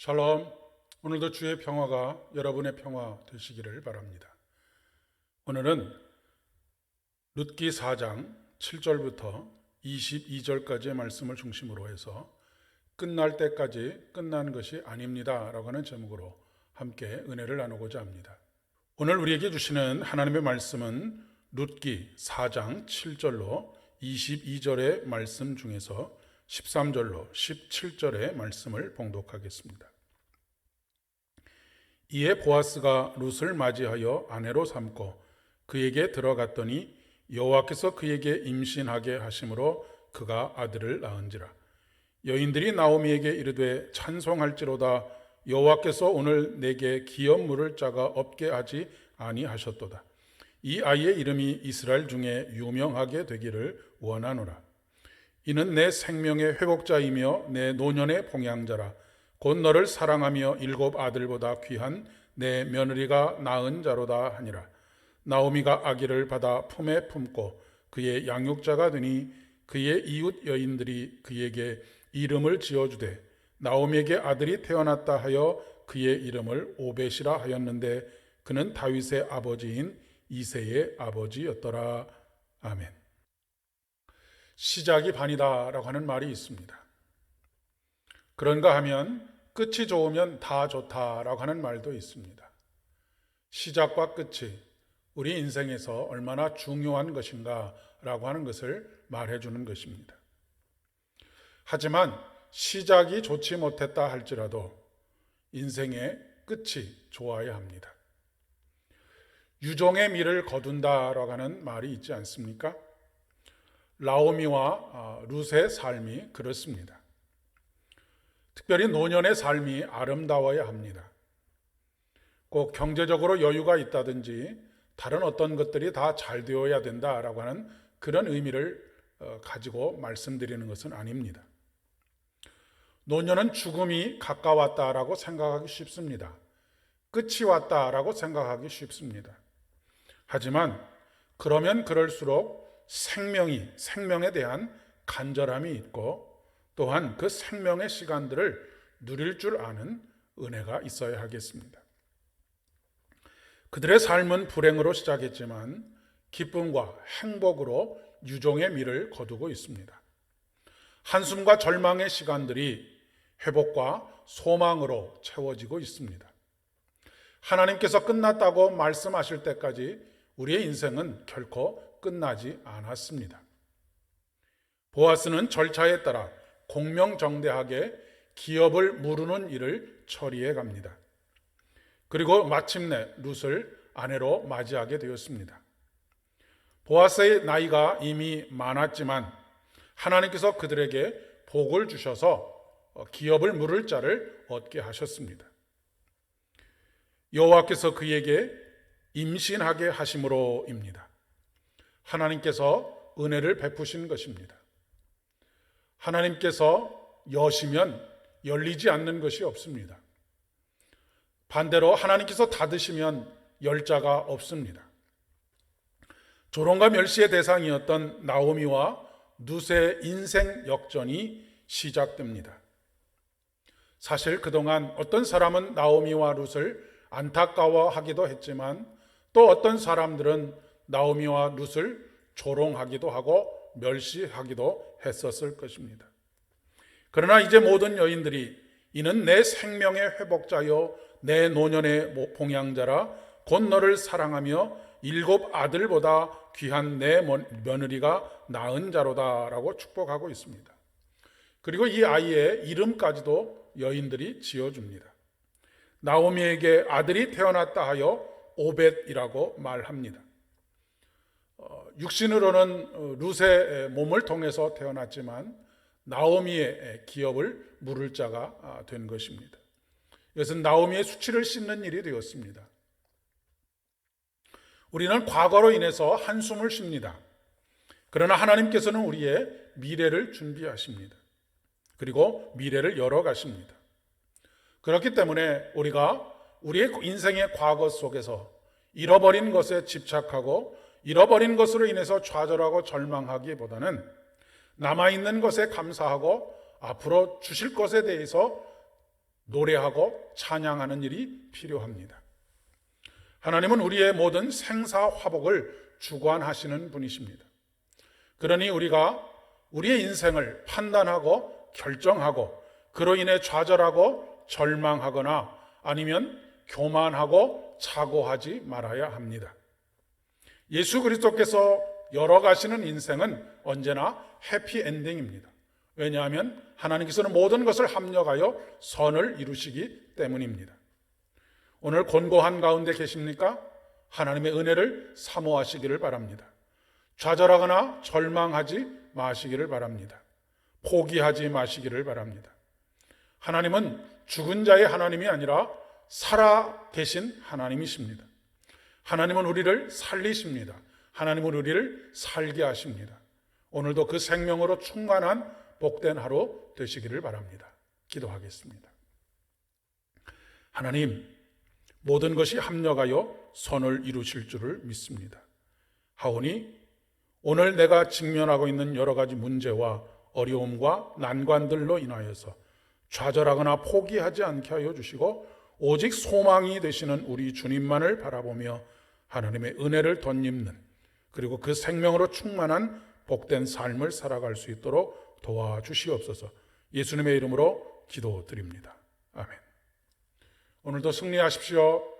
샬롬. 오늘도 주의 평화가 여러분의 평화 되시기를 바랍니다. 오늘은 룻기 4장 7절부터 22절까지의 말씀을 중심으로 해서 끝날 때까지 끝난 것이 아닙니다 라고 하는 제목으로 함께 은혜를 나누고자 합니다. 오늘 우리에게 주시는 하나님의 말씀은 룻기 4장 7절로 22절의 말씀 중에서 13절로 17절의 말씀을 봉독하겠습니다. 이에 보아스가 룻을 맞이하여 아내로 삼고 그에게 들어갔더니 여호와께서 그에게 임신하게 하심으로 그가 아들을 낳은지라. 여인들이 나오미에게 이르되 찬송할지로다. 여호와께서 오늘 내게 기업 물을 자가 없게 하지 아니하셨도다. 이 아이의 이름이 이스라엘 중에 유명하게 되기를 원하노라. 이는 내 생명의 회복자이며 내 노년의 봉양자라. 곧 너를 사랑하며 7 아들보다 귀한 내 며느리가 낳은 자로다 하니라. 나오미가 아기를 받아 품에 품고 그의 양육자가 되니 그의 이웃 여인들이 그에게 이름을 지어주되 나오미에게 아들이 태어났다 하여 그의 이름을 오벳이라 하였는데 그는 다윗의 아버지인 이새의 아버지였더라. 아멘. 시작이 반이다라고 하는 말이 있습니다. 그런가 하면 끝이 좋으면 다 좋다라고 하는 말도 있습니다. 시작과 끝이 우리 인생에서 얼마나 중요한 것인가라고 하는 것을 말해주는 것입니다. 하지만 시작이 좋지 못했다 할지라도 인생의 끝이 좋아야 합니다. 유종의 미를 거둔다라고 하는 말이 있지 않습니까? 나오미와 룻의 삶이 그렇습니다. 특별히 노년의 삶이 아름다워야 합니다. 꼭 경제적으로 여유가 있다든지 다른 어떤 것들이 다 잘 되어야 된다라고 하는 그런 의미를 가지고 말씀드리는 것은 아닙니다. 노년은 죽음이 가까웠다라고 생각하기 쉽습니다. 끝이 왔다라고 생각하기 쉽습니다. 하지만 그러면 그럴수록 생명에 대한 간절함이 있고 또한 그 생명의 시간들을 누릴 줄 아는 은혜가 있어야 하겠습니다. 그들의 삶은 불행으로 시작했지만 기쁨과 행복으로 유종의 미를 거두고 있습니다. 한숨과 절망의 시간들이 회복과 소망으로 채워지고 있습니다. 하나님께서 끝났다고 말씀하실 때까지 우리의 인생은 결코 끝나지 않았습니다. 보아스는 절차에 따라 공명정대하게 기업을 무르는 일을 처리해 갑니다. 그리고 마침내 룻을 아내로 맞이하게 되었습니다. 보아스의 나이가 이미 많았지만 하나님께서 그들에게 복을 주셔서 기업을 물을 자를 얻게 하셨습니다. 여호와께서 그에게 임신하게 하심으로입니다. 하나님께서 은혜를 베푸신 것입니다. 하나님께서 여시면 열리지 않는 것이 없습니다. 반대로 하나님께서 닫으시면 열 자가 없습니다. 조롱과 멸시의 대상이었던 나오미와 룻의 인생 역전이 시작됩니다. 사실 그동안 어떤 사람은 나오미와 룻을 안타까워하기도 했지만 또 어떤 사람들은 나오미와 룻을 조롱하기도 하고 멸시하기도 했었을 것입니다. 그러나 이제 모든 여인들이 이는 내 생명의 회복자요 내 노년의 봉양자라 곧 너를 사랑하며 7 아들보다 귀한 내 며느리가 낳은 자로다 라고 축복하고 있습니다. 그리고 이 아이의 이름까지도 여인들이 지어줍니다. 나오미에게 아들이 태어났다 하여 오벳이라고 말합니다. 육신으로는 룻의 몸을 통해서 태어났지만 나오미의 기업을 물을 자가 된 것입니다. 이것은 나오미의 수치를 씻는 일이 되었습니다. 우리는 과거로 인해서 한숨을 쉽니다. 그러나 하나님께서는 우리의 미래를 준비하십니다. 그리고 미래를 열어가십니다. 그렇기 때문에 우리가 우리의 인생의 과거 속에서 잃어버린 것에 집착하고 잃어버린 것으로 인해서 좌절하고 절망하기보다는 남아있는 것에 감사하고 앞으로 주실 것에 대해서 노래하고 찬양하는 일이 필요합니다. 하나님은 우리의 모든 생사화복을 주관하시는 분이십니다. 그러니 우리가 우리의 인생을 판단하고 결정하고 그로 인해 좌절하고 절망하거나 아니면 교만하고 착오하지 말아야 합니다. 예수 그리스도께서 열어가시는 인생은 언제나 해피엔딩입니다. 왜냐하면 하나님께서는 모든 것을 합력하여 선을 이루시기 때문입니다. 오늘 곤고한 가운데 계십니까? 하나님의 은혜를 사모하시기를 바랍니다. 좌절하거나 절망하지 마시기를 바랍니다. 포기하지 마시기를 바랍니다. 하나님은 죽은 자의 하나님이 아니라 살아 계신 하나님이십니다. 하나님은 우리를 살리십니다. 하나님은 우리를 살게 하십니다. 오늘도 그 생명으로 충만한 복된 하루 되시기를 바랍니다. 기도하겠습니다. 하나님, 모든 것이 합력하여 선을 이루실 줄을 믿습니다. 하오니 오늘 내가 직면하고 있는 여러 가지 문제와 어려움과 난관들로 인하여서 좌절하거나 포기하지 않게 하여 주시고 오직 소망이 되시는 우리 주님만을 바라보며 하나님의 은혜를 덧입는 그리고 그 생명으로 충만한 복된 삶을 살아갈 수 있도록 도와주시옵소서. 예수님의 이름으로 기도드립니다. 아멘. 오늘도 승리하십시오.